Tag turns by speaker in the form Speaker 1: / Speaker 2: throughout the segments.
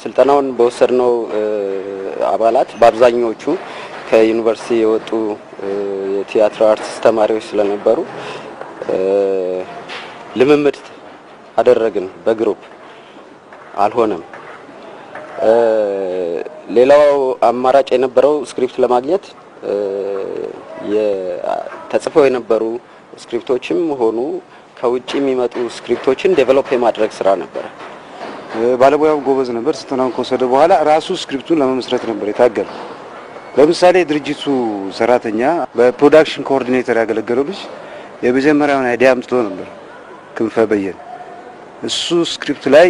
Speaker 1: ስልጠናውን በወሰድነው አባላት በአብዛኞቹ ከዩኒቨርሲቲ የወጡ የቲያትር አርቲስት ተማሪዎች ስለነበሩ ልምምድ አደረግን በግሩፕ አልሆነም። ሌላው አማራጭ የነበረው ስክሪፕት ለማግኘት ተጽፈው የነበሩ ስክሪፕቶችም ሆኑ ከውጪ የሚመጡ ስክሪፕቶችን ዴቨሎፕ የማድረግ ስራ ነበር።
Speaker 2: ባለሙያው ጎበዝ ነበር። ስልጠናውን ከወሰደ በኋላ ራሱ ስክሪፕቱን ለመመስረት ነበር የታገለው። ለምሳሌ ድርጅቱ ሰራተኛ በፕሮዳክሽን ኮኦርዲኔተር ያገለገለው ልጅ የመጀመሪያውን አይዲያ አምጥቶ ነበር ክንፈ በየነ። እሱ ስክሪፕት ላይ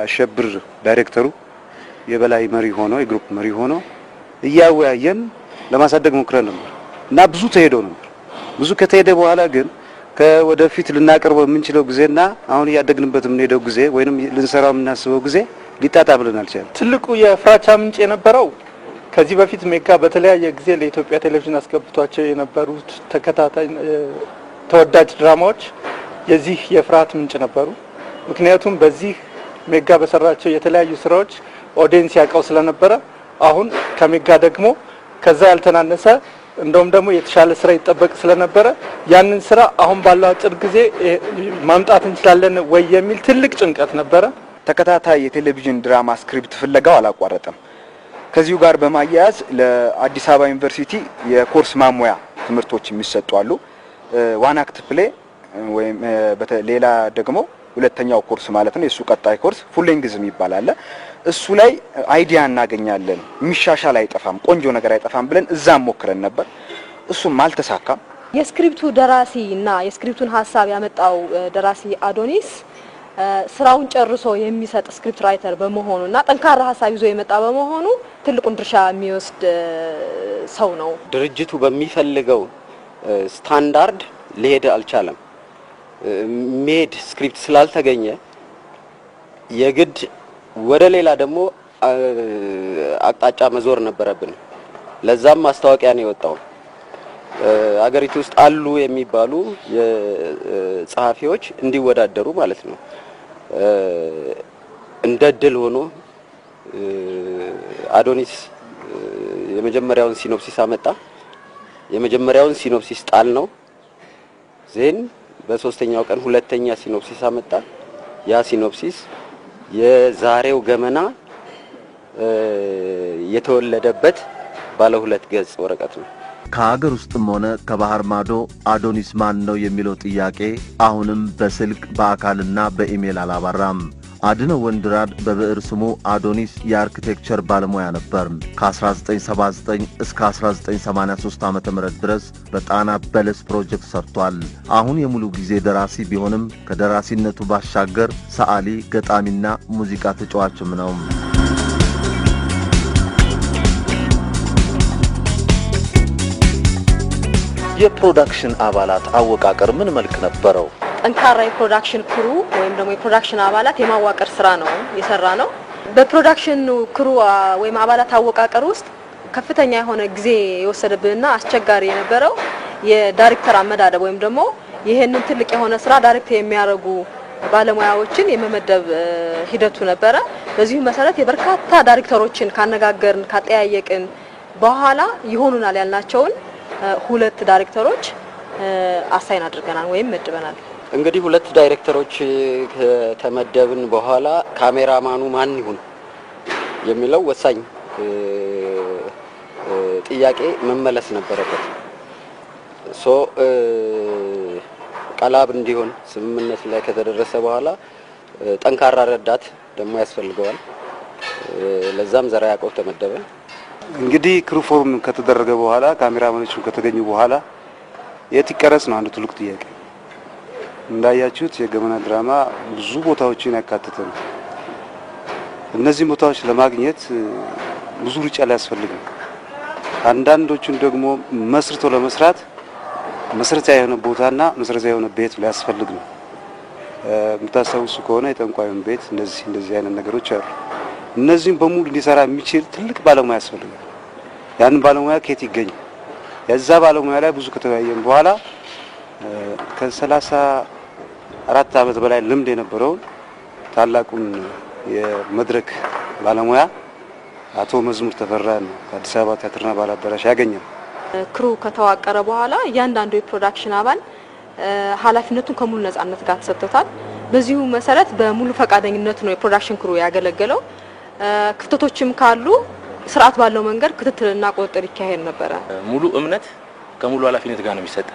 Speaker 2: አሸብር ዳይሬክተሩ የበላይ መሪ ሆኖ የግሩፕ መሪ ሆኖ እያወያየን ለማሳደግ ሞክረን ነበር እና ብዙ ተሄዶ ነበር። ብዙ ከተሄደ በኋላ ግን ከወደፊት ልናቀርበው የምንችለው ጊዜና አሁን ያደግንበት የምንሄደው ጊዜ ወይንም ልንሰራው የምናስበው ጊዜ ሊጣጣምልን አልቻለም።
Speaker 3: ትልቁ የፍራቻ ምንጭ የነበረው ከዚህ በፊት ሜጋ በተለያየ ጊዜ ለኢትዮጵያ ቴሌቪዥን አስገብቷቸው የነበሩት ተከታታይ ተወዳጅ ድራማዎች የዚህ የፍርሃት ምንጭ ነበሩ። ምክንያቱም በዚህ ሜጋ በሰራቸው የተለያዩ ስራዎች ኦዲየንስ ያቀው ስለነበረ አሁን ከሜጋ ደግሞ ከዛ ያልተናነሰ እንደውም ደግሞ የተሻለ ስራ ይጠበቅ ስለነበረ ያንን ስራ አሁን ባለው አጭር ጊዜ ማምጣት እንችላለን ወይ የሚል ትልቅ ጭንቀት ነበረ።
Speaker 4: ተከታታይ የቴሌቪዥን ድራማ ስክሪፕት ፍለጋው አላቋረጠም። ከዚሁ ጋር በማያያዝ ለአዲስ አበባ ዩኒቨርሲቲ የኮርስ ማሞያ ትምህርቶች የሚሰጡ አሉ። ዋን አክት ፕሌይ ወይም ሌላ ደግሞ ሁለተኛው ኮርስ ማለት ነው። የሱ ቀጣይ ኮርስ ፉል ሌንግዝ ይባላል። እሱ ላይ አይዲያ እናገኛለን፣ የሚሻሻል አይጠፋም፣ ቆንጆ ነገር አይጠፋም ብለን እዛም ሞክረን ነበር። እሱም አልተሳካም።
Speaker 5: የስክሪፕቱ ደራሲ እና የስክሪፕቱን ሐሳብ ያመጣው ደራሲ አዶኒስ ስራውን ጨርሶ የሚሰጥ ስክሪፕት ራይተር በመሆኑና ጠንካራ ሐሳብ ይዞ የመጣ በመሆኑ ትልቁን ድርሻ የሚወስድ ሰው ነው።
Speaker 1: ድርጅቱ በሚፈልገው ስታንዳርድ ሊሄድ አልቻለም። ሜድ ስክሪፕት ስላልተገኘ የግድ ወደ ሌላ ደግሞ አቅጣጫ መዞር ነበረብን። ለዛም ማስታወቂያ ነው የወጣው። አገሪቱ ውስጥ አሉ የሚባሉ የጸሐፊዎች እንዲወዳደሩ ማለት ነው። እንደድል ሆኖ አዶኒስ የመጀመሪያውን ሲኖፕሲስ አመጣ። የመጀመሪያውን ሲኖፕሲስ ጣል ነው ዜን በሶስተኛው ቀን ሁለተኛ ሲኖፕሲስ አመጣ። ያ ሲኖፕሲስ የዛሬው ገመና የተወለደበት ባለ 2 ገጽ ወረቀት ነው።
Speaker 6: ከሀገር ውስጥም ሆነ ከባህር ማዶ አዶኒስ ማን ነው የሚለው ጥያቄ አሁንም በስልክ በአካልና በኢሜል አላባራም። አድነው ወንድራድ በብዕር ስሙ አዶኒስ የአርኪቴክቸር ባለሙያ ነበር። ከ1979 እስከ 1983 ዓመተ ምህረት ድረስ በጣና በለስ ፕሮጀክት ሰርቷል። አሁን የሙሉ ጊዜ ደራሲ ቢሆንም ከደራሲነቱ ባሻገር ሰዓሊ፣ ገጣሚና ሙዚቃ ተጫዋችም ነው። የፕሮዳክሽን አባላት አወቃቀር ምን መልክ ነበረው?
Speaker 5: ጠንካራ የፕሮዳክሽን ክሩ ወይም ደግሞ የፕሮዳክሽን አባላት የማዋቀር ስራ ነው የሰራ ነው። በፕሮዳክሽን ክሩ ወይም አባላት አወቃቀር ውስጥ ከፍተኛ የሆነ ጊዜ የወሰደብንና አስቸጋሪ የነበረው የዳይሬክተር አመዳደብ ወይም ደግሞ ይሄንን ትልቅ የሆነ ስራ ዳይሬክት የሚያደርጉ ባለሙያዎችን የመመደብ ሂደቱ ነበረ። በዚሁ መሰረት የበርካታ ዳይሬክተሮችን ካነጋገርን ካጠያየቅን በኋላ ይሆኑናል ያልናቸውን 2 ዳይሬክተሮች አሳይን አድርገናል ወይም መድበናል።
Speaker 1: እንግዲህ 2 ዳይሬክተሮች ከተመደብን በኋላ ካሜራማኑ ማን ይሁን የሚለው ወሳኝ ጥያቄ መመለስ ነበረበት። ቀላብ እንዲሆን ስምምነት ላይ ከተደረሰ በኋላ ጠንካራ ረዳት ደግሞ ያስፈልገዋል። ለዛም ዘራ ያቆብ ተመደበ።
Speaker 2: እንግዲህ ክሩፎርም ከተደረገ በኋላ ካሜራማኖቹ ከተገኙ በኋላ የት ይቀረጽ ነው አንዱ ትልቅ ጥያቄ። እንዳያችሁት የገመና ድራማ ብዙ ቦታዎችን ያካተተ ነው። እነዚህ ቦታዎች ለማግኘት ብዙ ሩጫ ሊያስፈልግ ነው። አንዳንዶቹን ደግሞ መስርቶ ለመስራት መሰረታዊ የሆነ ቦታና መሰረታዊ የሆነ ቤት ሊያስፈልግ ነው። የምታስታውሱ ከሆነ የጠንቋዩን ቤት እንደዚህ አይነት ነገሮች አሉ። እነዚህን በሙሉ ሊሰራ የሚችል ትልቅ ባለሙያ ያስፈልጋል። ያን ባለሙያ ከየት ይገኛል? የዛ ባለሙያ ላይ ብዙ ከተወያየን በኋላ ከ34 ዓመት በላይ ልምድ የነበረውን ታላቁን የመድረክ ባለሙያ አቶ መዝሙር ተፈራ ነው ከአዲስ አበባ ቲያትርና ባህል አዳራሽ ያገኘው።
Speaker 5: ክሩ ከተዋቀረ በኋላ እያንዳንዱ የፕሮዳክሽን አባል ኃላፊነቱን ከሙሉ ነጻነት ጋር ተሰጥቶታል። በዚሁ መሰረት በሙሉ ፈቃደኝነት ነው የፕሮዳክሽን ክሩ ያገለገለው። ክፍተቶችም ካሉ ስርዓት ባለው መንገድ ክትትልና ቁጥጥር ይካሄድ ነበር።
Speaker 7: ሙሉ እምነት ከሙሉ ኃላፊነት ጋር ነው የሚሰጥ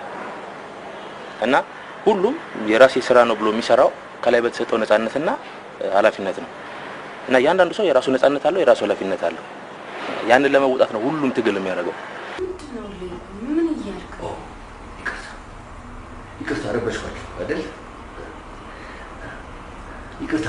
Speaker 7: እና ሁሉም የራሴ ስራ ነው ብሎ የሚሰራው ከላይ በተሰጠው ነጻነትና ኃላፊነት ነው እና ያንዳንዱ ሰው የራሱ ነጻነት አለው፣ የራሱ ኃላፊነት አለው። ያንን ለመውጣት ነው ሁሉም ትግል የሚያደርገው።
Speaker 8: ምን ይያልከው?
Speaker 9: ይቅርታ ረበሽኳችሁ አይደል? ይቅርታ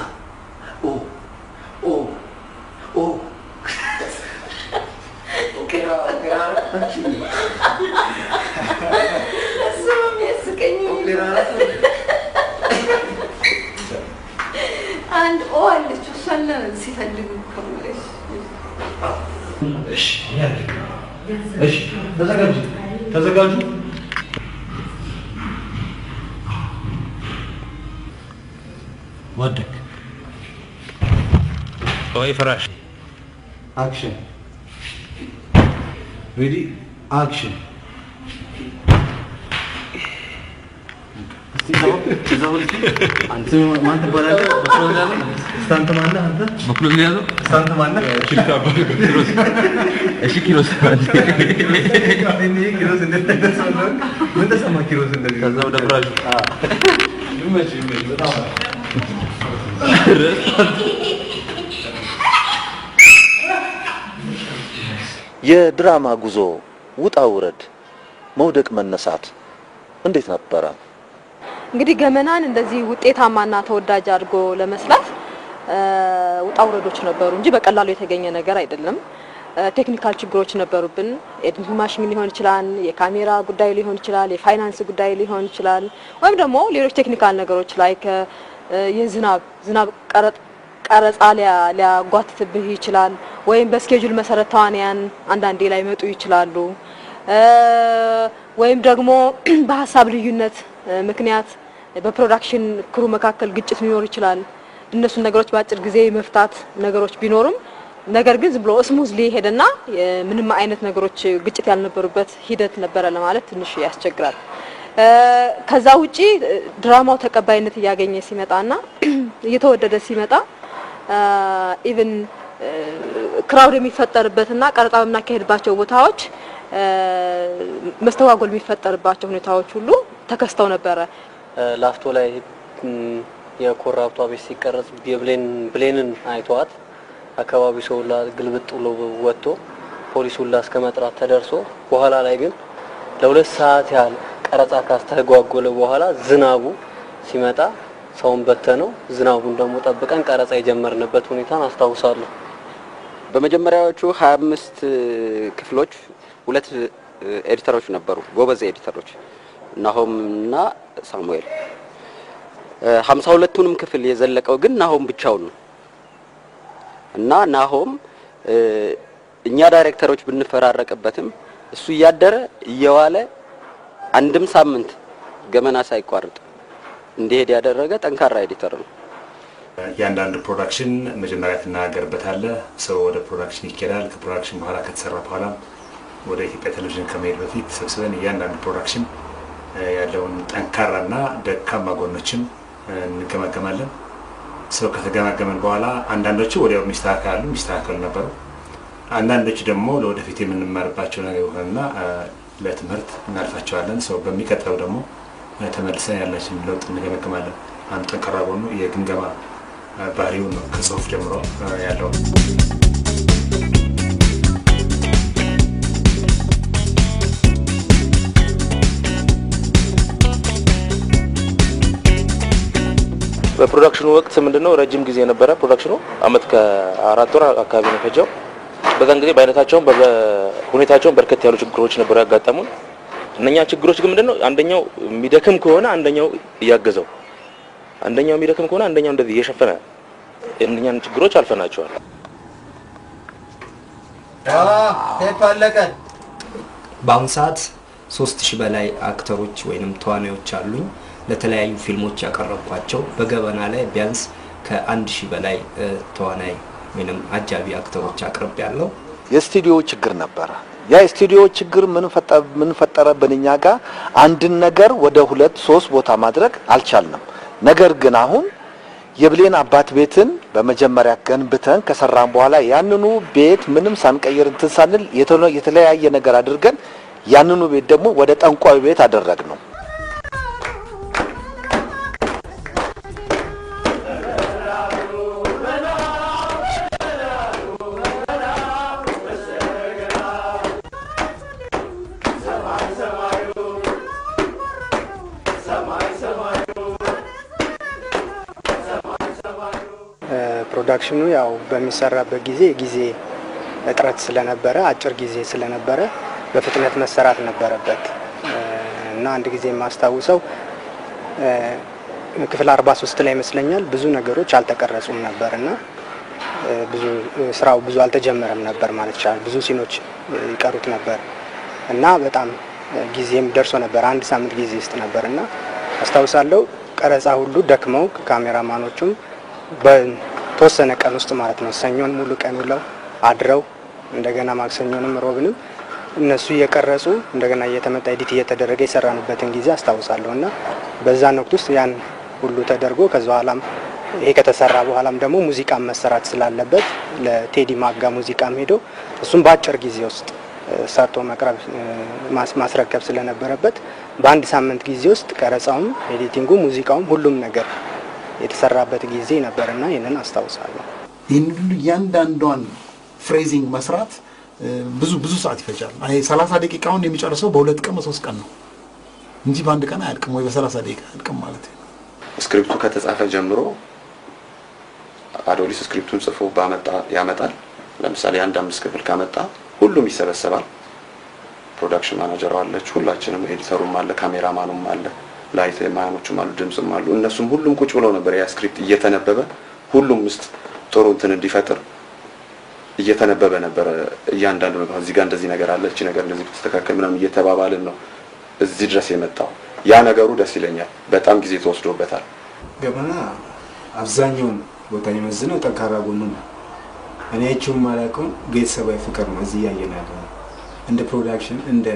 Speaker 8: አንድ አለች እሷን ሲፈልጉ ከመለሽ
Speaker 9: እሺ ተዘጋጁ ወደክ
Speaker 7: ወይ ፍራሽ
Speaker 9: አክሽን ሬዲ አክሽን አንተ ማን ትባላለህ? ስታንት ማነህ አንተ?
Speaker 7: በኩል ያዘው
Speaker 9: ስታንት ማነህ?
Speaker 7: እሺ ኪሮስ
Speaker 9: ኪሮስ እንደተሰማ ምን ተሰማ? ኪሮስ እንደዚህ
Speaker 7: ከዛው ደፍራሽ
Speaker 9: ይመች በጣም
Speaker 6: የድራማ ጉዞ ውጣ ውረድ መውደቅ መነሳት እንዴት ነበረ?
Speaker 5: እንግዲህ ገመናን እንደዚህ ውጤታማና ተወዳጅ አድርጎ ለመስራት ውጣ ውረዶች ነበሩ እንጂ በቀላሉ የተገኘ ነገር አይደለም። ቴክኒካል ችግሮች ነበሩብን። ኤዲቲንግ ማሽን ሊሆን ይችላል፣ የካሜራ ጉዳይ ሊሆን ይችላል፣ የፋይናንስ ጉዳይ ሊሆን ይችላል፣ ወይም ደግሞ ሌሎች ቴክኒካል ነገሮች ላይክ የዝናብ ቀረጻ ሊያጓትትብህ ይችላል፣ ወይም በስኬጁል መሰረት ተዋንያን አንዳንዴ ላይ መጡ ይችላሉ፣ ወይም ደግሞ በሐሳብ ልዩነት ምክንያት በፕሮዳክሽን ክሩ መካከል ግጭት ሊኖር ይችላል። እነሱን ነገሮች በአጭር ጊዜ መፍታት ነገሮች ቢኖርም ነገር ግን ዝም ብሎ ስሙዝሊ ሄደና ምንም አይነት ነገሮች ግጭት ያልነበሩበት ሂደት ነበረ ለማለት ትንሽ ያስቸግራል። ከዛ ውጪ ድራማው ተቀባይነት ያገኘ ሲመጣና እየተወደደ ሲመጣ ኢቭን ክራውድ የሚፈጠርበትና ቀረጻ በሚካሄድባቸው ቦታዎች መስተዋጎል የሚፈጠርባቸው ሁኔታዎች ሁሉ ተከስተው ነበረ።
Speaker 1: ላፍቶ ላይ የኮራፕቷ ቤት ሲቀረጽ ብሌንን አይቷት አካባቢው ሰው ግልብጥ ብሎ ወጥቶ ፖሊሱን ላስከመጥራት ተደርሶ በኋላ ላይ ግን ለ2 ሰዓት ያህል ቀረጻ ካስተጓጎለ በኋላ ዝናቡ ሲመጣ ሰውን በተነው። ዝናቡን ደግሞ ጠብቀን ቀረጻ የጀመርንበት ሁኔታን አስታውሳለሁ። በመጀመሪያዎቹ 25 ክፍሎች 2 ኤዲተሮች ነበሩ፣ ጎበዝ ኤዲተሮች ናሆምና ሳሙኤል። 52ቱንም ክፍል የዘለቀው ግን ናሆም ብቻውን ነው እና ናሆም እኛ ዳይሬክተሮች ብንፈራረቅበትም እሱ እያደረ እየዋለ አንድም ሳምንት ገመና ሳይቋርጥ እንዲሄድ ያደረገ ጠንካራ ኤዲተር ነው።
Speaker 10: ያንዳንዱ ፕሮዳክሽን መጀመሪያ ተናገርበታለህ፣ ሰው ወደ ፕሮዳክሽን ይኬዳል። ከፕሮዳክሽን በኋላ ከተሰራ በኋላ ወደ ኢትዮጵያ ቴሌቪዥን ከመሄድ በፊት ሰብስበን ያንዳንዱ ፕሮዳክሽን ያለውን ጠንካራና ደካማ ጎኖችን እንገመገማለን። ሰው ከተገመገመን በኋላ አንዳንዶቹ ወዲያው ሚስተካከሉ ነበሩ። አንዳንዶቹ ደግሞ ለወደፊት የምንማርባቸው ነገር ሆነና ለትምህርት እናልፋቸዋለን። ሰው በሚቀጥለው ደግሞ ተመልሰን ያላችንን ለውጥ እንገመገማለን። አንድ ጠንካራ ጎኑ የግምገማ ባህሪው ነው ከጽሁፍ ጀምሮ ያለው።
Speaker 7: በፕሮዳክሽኑ ወቅት ምንድነው ረጅም ጊዜ ነበረ። ፕሮዳክሽኑ አመት ከ4 ወር አካባቢ ነው ፈጀው። በዛን ጊዜ በአይነታቸውም በሁኔታቸውም በርከት ያሉ ችግሮች ነበሩ ያጋጠሙን። እነኛ ችግሮች ግን ምንድነው አንደኛው የሚደክም ከሆነ አንደኛው እያገዘው፣ አንደኛው የሚደክም ከሆነ አንደኛው እንደዚህ እየሸፈነ እነኛን ችግሮች አልፈናቸዋል።
Speaker 9: ቴፕ አለቀ።
Speaker 11: በአሁኑ ሰዓት 3000 በላይ አክተሮች ወይንም ተዋናዮች አሉኝ። ለተለያዩ ፊልሞች ያቀረብኳቸው በገበና ላይ ቢያንስ ከ1000 በላይ ተዋናይ ወይንም አጃቢ አክተሮች አቅርብ ያለው
Speaker 12: የስቱዲዮ ችግር ነበር። ያ የስቱዲዮ ችግር ምን ፈጠረብን? እኛ ጋር አንድን ነገር ወደ 2-3 ቦታ ማድረግ አልቻልንም። ነገር ግን አሁን የብሌን አባት ቤትን በመጀመሪያ ገንብተን ከሰራን በኋላ ያንኑ ቤት ምንም ሳንቀይር እንትን ሳንል የተለያየ ነገር አድርገን ያንኑ ቤት ደግሞ ወደ ጠንቋይ ቤት አደረግነው።
Speaker 13: ፕሮዳክሽኑ ያው በሚሰራበት ጊዜ እጥረት ስለነበረ አጭር ጊዜ ስለነበረ በፍጥነት መሰራት ነበረበት እና አንድ ጊዜ ማስተዋውሰው ክፍል 43 ላይ ይመስለኛል ብዙ ነገሮች አልተቀረጹም ነበርና ስራው ብዙ አልተጀመረም ነበር ማለት ይችላል። ብዙ ሲኖች ይቀሩት ነበር እና በጣም ጊዜም ደርሶ ነበር። አንድ ሳምንት ጊዜ ውስጥ ነበርና አስተዋውሳለሁ ቀረጻ ሁሉ ደክመው ካሜራማኖቹም በተወሰነ ቀን ውስጥ ማለት ነው ሰኞን ሙሉ ቀን ውለው አድረው እንደገና ማክሰኞንም ሮብንም እነሱ እየቀረጹ እንደገና እየተመጣ ኤዲት እየተደረገ የሰራንበትን ጊዜ አስተዋውሳለሁና በዛ ወቅት ውስጥ ያን ሁሉ ተደርጎ ከዛ በኋላም ይሄ ከተሰራ በኋላም ደግሞ ሙዚቃ መሰራት ስላለበት ለቴዲ ማጋ ሙዚቃም ሄዶ እሱም በአጭር ጊዜ ውስጥ ሰርቶ መቅረብ ማስረከብ ስለነበረበት በአንድ ሳምንት ጊዜ ውስጥ ቀረጻውም ኤዲቲንጉ ሙዚቃውም ሁሉም ነገር የተሰራበት ጊዜ ነበርና ይሄንን አስተዋውሳለሁ።
Speaker 14: ይሄን ሁሉ ያንዳንዷን ፍሬዚንግ መስራት ብዙ ሰዓት ይፈጃል። አይ 30 ደቂቃውን የሚጨርሰው በ2 ቀን በ3 ቀን ነው እንጂ በአንድ ቀን አያልቅም ወይ በ30 ደቂቃ አያልቅም ማለት ነው።
Speaker 15: ስክሪፕቱ ከተጻፈ ጀምሮ አዶሊስ ስክሪፕቱን ጽፎ ያመጣል። ለምሳሌ አንድ 5 ክፍል ካመጣ ሁሉም ይሰበሰባል። ፕሮዳክሽን ማናጀር አለች፣ ሁላችንም ኤዲተሩም አለ፣ ካሜራማኑም አለ፣ ላይት ማናጀሮቹም አሉ፣ ድምጽም አሉ። እነሱም ሁሉም ቁጭ ብለው ነበር ያ ስክሪፕት እየተነበበ ሁሉም ውስጥ ጥሩ እንትን እንዲፈጥር እየተነበበ ነበር። እያንዳንዱ ነገር እዚህ ጋር እንደዚህ ነገር አለ፣ እቺ ነገር እንደዚህ ተስተካከል ምናምን እየተባባልን ነው እዚህ ድረስ የመጣው። ያ ነገሩ ደስ ይለኛል። በጣም ጊዜ ተወስዶበታል።
Speaker 16: ገመና አብዛኛውን ቦታ የመዝነው ጠንካራ ጎኑ ነው። እኔ እቺው ማለቀው ቤተሰባዊ ፍቅር ነው እዚህ ያየናል። እንደ ፕሮዳክሽን፣ እንደ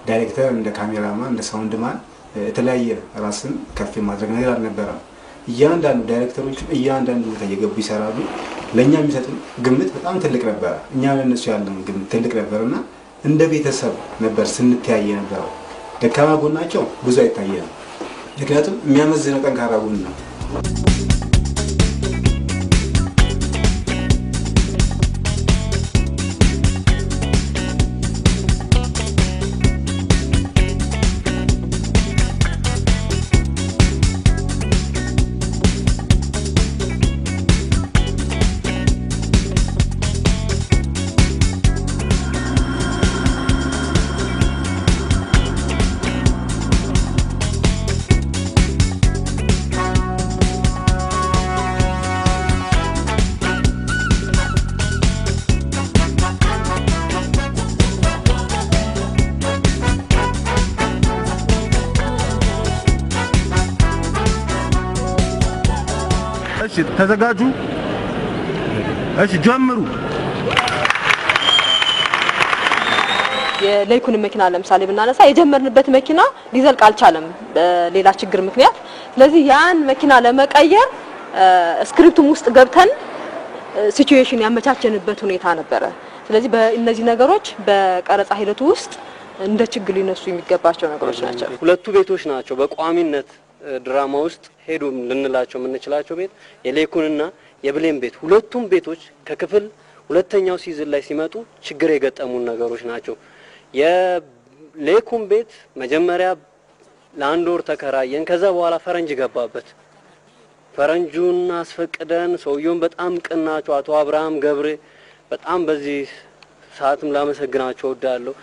Speaker 16: ዳይሬክተር፣ እንደ ካሜራማን፣ እንደ ሳውንድማን የተለያየ ራስን ከፍ ማድረግ ነገር አልነበረም። እያንዳንዱ ዳይሬክተሮች እያንዳንዱ ቦታ እየገቡ ይሰራሉ። ለኛ የሚሰጡን ግምት በጣም ትልቅ ነበር። እኛ ለነሱ ያለን ግምት ትልቅ ነበርና እንደ ቤተሰብ ነበር ስንተያየ ነበር። ደካማ ጎናቸው ብዙ አይታየም፣ ምክንያቱም የሚያመዝነው ጠንካራ ጎን ነው።
Speaker 17: እሺ ተዘጋጁ። እሺ ጀምሩ።
Speaker 5: የሌኩን መኪና ለምሳሌ ብናነሳ የጀመርንበት መኪና ሊዘልቅ አልቻለም በሌላ ችግር ምክንያት። ስለዚህ ያን መኪና ለመቀየር ስክሪፕቱም ውስጥ ገብተን ሲቹዌሽን ያመቻቸንበት ሁኔታ ነበረ። ስለዚህ በእነዚህ ነገሮች በቀረጻ ሂደቱ ውስጥ እንደ ችግር ሊነሱ የሚገባቸው ነገሮች ናቸው።
Speaker 1: ሁለቱ ቤቶች ናቸው በቋሚነት ድራማ ውስጥ ሄዱ ልንላቸው የምንችላቸው ቤት የሌኩንና የብሌን ቤት። ሁለቱም ቤቶች ከክፍል ሁለተኛው ሲዝን ላይ ሲመጡ ችግር የገጠሙን ነገሮች ናቸው። የሌኩን ቤት መጀመሪያ ለአንድ ወር ተከራየን። ከዛ በኋላ ፈረንጅ ገባበት። ፈረንጁን አስፈቅደን ሰውየውን በጣም ቅናቸው አቶ አብርሃም ገብሬ በጣም በዚህ ሰዓትም ላመሰግናቸው እወዳለሁ።